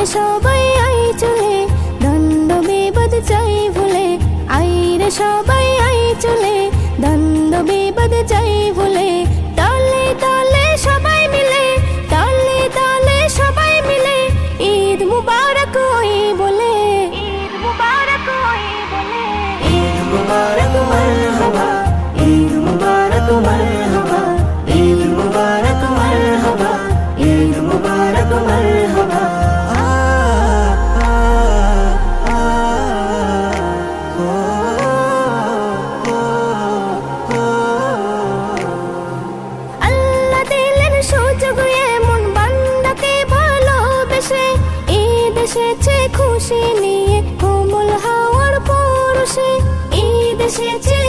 আইরে সবাই আই চলে, দ্বন্দ্ব বিবাদ চাই ভুলে। আইরে সবাই আই চলে, দ্বন্দ্ব বিবাদ চাই ভুলে। দলে দলে সবাই মিলে, দলে দলে সবাই মিলে ঈদ মুবারক ওই বলে, ঈদ মুবারক ওই বলে। ঈদ মুবারক মারহাবা, ঈদ মুবারক মারহাবা, ঈদ মুবারক মারহাবা, ঈদ মুবারক মারহাবা। আল্লাহ দিলেন সুযোগ এমন বান্দাকে ভালোবেসে, ঈদ এসেছে খুশি নিয়ে কোমল হাওয়ার পরশে। ঈদ এসেছে